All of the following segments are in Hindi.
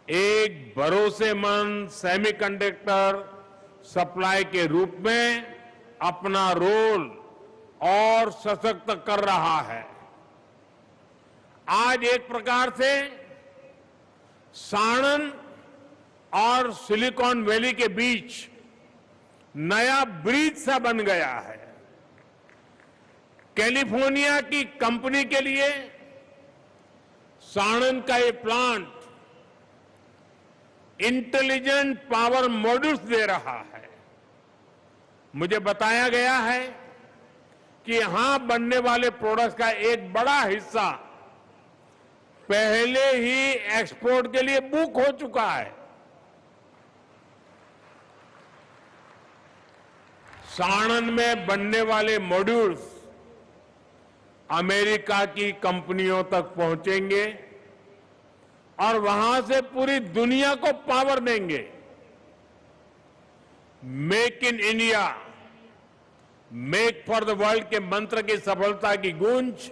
एक भरोसेमंद सेमीकंडक्टर सप्लाई के रूप में अपना रोल और सशक्त कर रहा है। आज एक प्रकार से साणंद और सिलिकॉन वैली के बीच नया ब्रिज सा बन गया है। कैलिफोर्निया की कंपनी के लिए साणंद का ये प्लांट इंटेलिजेंट पावर मॉड्यूल्स दे रहा है। मुझे बताया गया है कि यहां बनने वाले प्रोडक्ट्स का एक बड़ा हिस्सा पहले ही एक्सपोर्ट के लिए बुक हो चुका है। साणंद में बनने वाले मॉड्यूल्स अमेरिका की कंपनियों तक पहुंचेंगे और वहां से पूरी दुनिया को पावर देंगे। Make in India, make for the world के मंत्र की सफलता की गूंज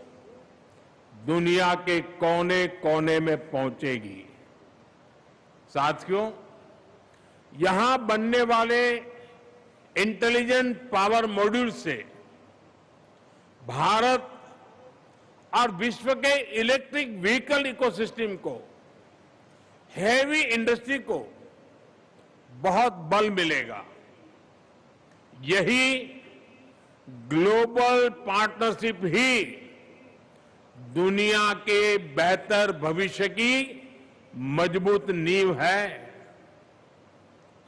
दुनिया के कोने कोने में पहुंचेगी। साथियों, यहां बनने वाले इंटेलिजेंट पावर मॉड्यूल से भारत और विश्व के इलेक्ट्रिक व्हीकल इकोसिस्टम को, हेवी इंडस्ट्री को बहुत बल मिलेगा। यही ग्लोबल पार्टनरशिप ही दुनिया के बेहतर भविष्य की मजबूत नींव है।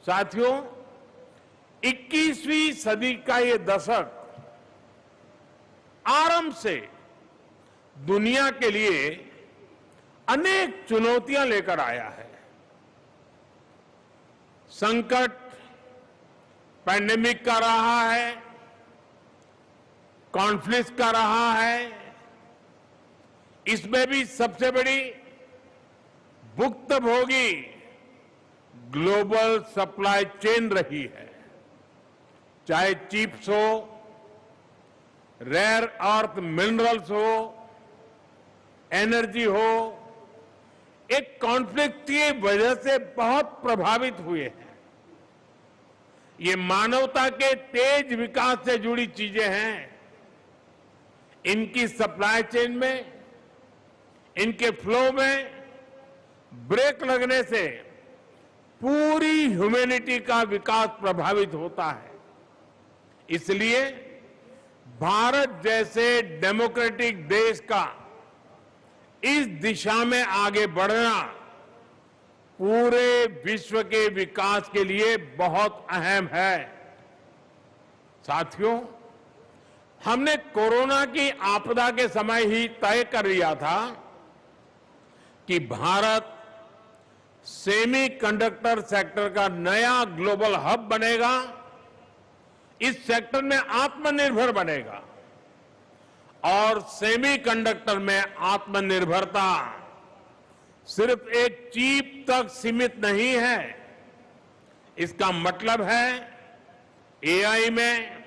साथियों, 21वीं सदी का ये दशक आरंभ से दुनिया के लिए अनेक चुनौतियां लेकर आया है। संकट पैंडेमिक का रहा है, कॉन्फ्लिक्ट का रहा है। इसमें भी सबसे बड़ी भुक्तभोगी ग्लोबल सप्लाई चेन रही है। चाहे चिप्स हो, रेयर अर्थ मिनरल्स हो, एनर्जी हो, एक कॉन्फ्लिक्ट की वजह से बहुत प्रभावित हुए हैं। ये मानवता के तेज विकास से जुड़ी चीजें हैं। इनकी सप्लाई चेन में, इनके फ्लो में ब्रेक लगने से पूरी ह्यूमैनिटी का विकास प्रभावित होता है। इसलिए भारत जैसे डेमोक्रेटिक देश का इस दिशा में आगे बढ़ना पूरे विश्व के विकास के लिए बहुत अहम है। साथियों, हमने कोरोना की आपदा के समय ही तय कर लिया था कि भारत सेमीकंडक्टर सेक्टर का नया ग्लोबल हब बनेगा, इस सेक्टर में आत्मनिर्भर बनेगा। और सेमीकंडक्टर में आत्मनिर्भरता सिर्फ एक चिप तक सीमित नहीं है। इसका मतलब है एआई में,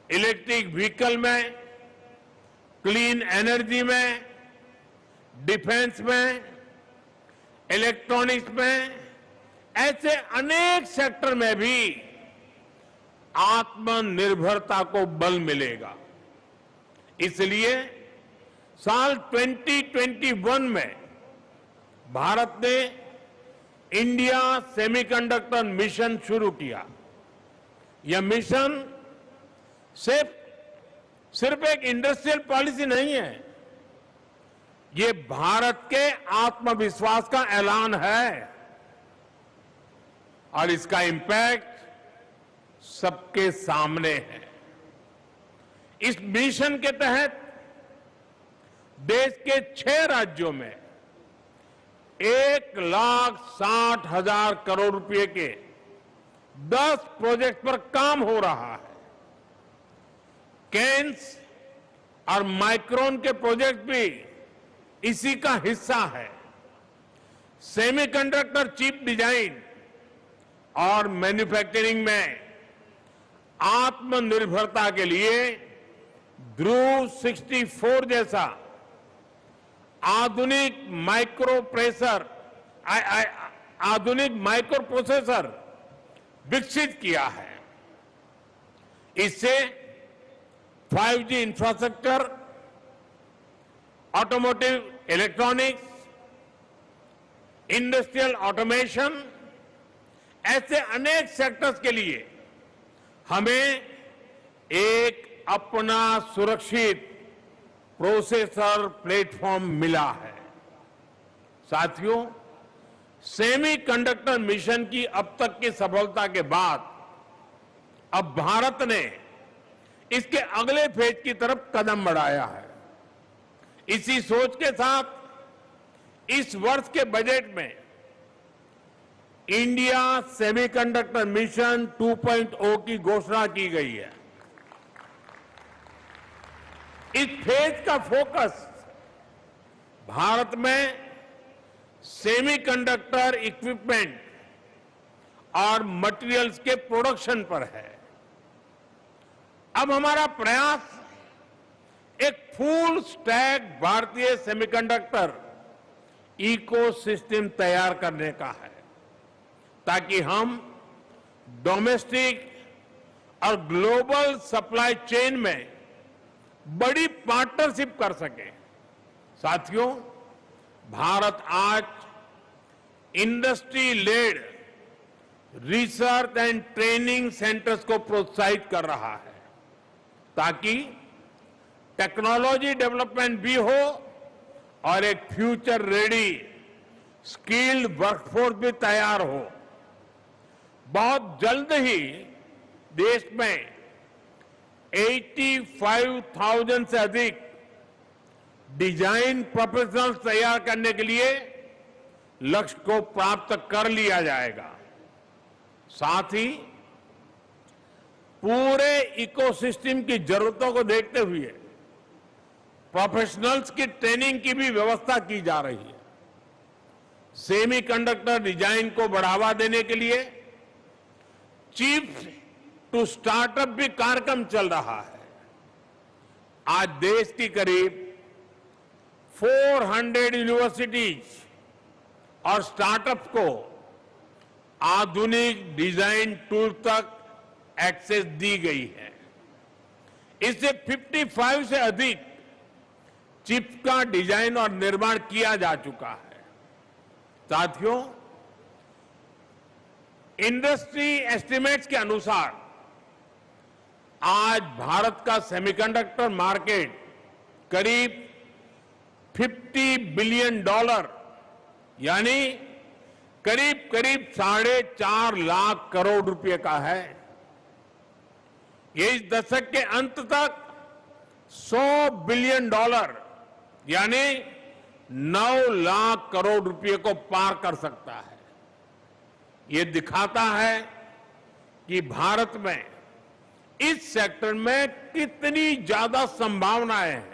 इलेक्ट्रिक व्हीकल में, क्लीन एनर्जी में, डिफेंस में, इलेक्ट्रॉनिक्स में, ऐसे अनेक सेक्टर में भी आत्मनिर्भरता को बल मिलेगा। इसलिए साल 2021 में भारत ने इंडिया सेमीकंडक्टर मिशन शुरू किया। यह मिशन सिर्फ एक इंडस्ट्रियल पॉलिसी नहीं है, ये भारत के आत्मविश्वास का ऐलान है और इसका इंपैक्ट सबके सामने है। इस मिशन के तहत देश के 6 राज्यों में 1,60,000 करोड़ रुपए के 10 प्रोजेक्ट पर काम हो रहा है। केन्स और माइक्रोन के प्रोजेक्ट भी इसी का हिस्सा है। सेमीकंडक्टर चिप डिजाइन और मैन्युफैक्चरिंग में आत्मनिर्भरता के लिए ध्रुव 64 जैसा आधुनिक माइक्रो प्रेशर आधुनिक माइक्रो प्रोसेसर विकसित किया है। इससे 5G infrastructure, automotive electronics, industrial automation, ऐसे अनेक सेक्टर्स के लिए हमें एक अपना सुरक्षित प्रोसेसर प्लेटफॉर्म मिला है। साथियों, सेमीकंडक्टर मिशन की अब तक की सफलता के बाद अब भारत ने इसके अगले फेज की तरफ कदम बढ़ाया है। इसी सोच के साथ इस वर्ष के बजट में इंडिया सेमीकंडक्टर मिशन 2.0 की घोषणा की गई है। इस फेज का फोकस भारत में सेमीकंडक्टर इक्विपमेंट और मटेरियल्स के प्रोडक्शन पर है। अब हमारा प्रयास एक फुल स्टैक भारतीय सेमीकंडक्टर इकोसिस्टम तैयार करने का है, ताकि हम डोमेस्टिक और ग्लोबल सप्लाई चेन में बड़ी पार्टनरशिप कर सके। साथियों, भारत आज industry led research and training centres को प्रोत्साहित कर रहा है, ताकि टेक्नोलॉजी डेवलपमेंट भी हो और एक फ्यूचर रेडी स्किल्ड वर्कफोर्स भी तैयार हो। बहुत जल्द ही देश में 85,000 से अधिक डिजाइन प्रोफेशनल्स तैयार करने के लिए लक्ष्य को प्राप्त कर लिया जाएगा। साथ ही पूरे इकोसिस्टम की जरूरतों को देखते हुए प्रोफेशनल्स की ट्रेनिंग की भी व्यवस्था की जा रही है। सेमीकंडक्टर डिजाइन को बढ़ावा देने के लिए चीफ टू स्टार्टअप भी कार्यक्रम चल रहा है। आज देश की करीब 400 यूनिवर्सिटीज और स्टार्टअप्स को आधुनिक डिजाइन टूल तक एक्सेस दी गई है। इससे 55 से अधिक चिप का डिजाइन और निर्माण किया जा चुका है। साथियों, इंडस्ट्री एस्टिमेट्स के अनुसार आज भारत का सेमीकंडक्टर मार्केट करीब $50 बिलियन यानी करीब करीब 4.5 लाख करोड़ रुपए का है। ये इस दशक के अंत तक $100 बिलियन यानी 9 लाख करोड़ रुपए को पार कर सकता है। ये दिखाता है कि भारत में इस सेक्टर में कितनी ज्यादा संभावनाएं हैं।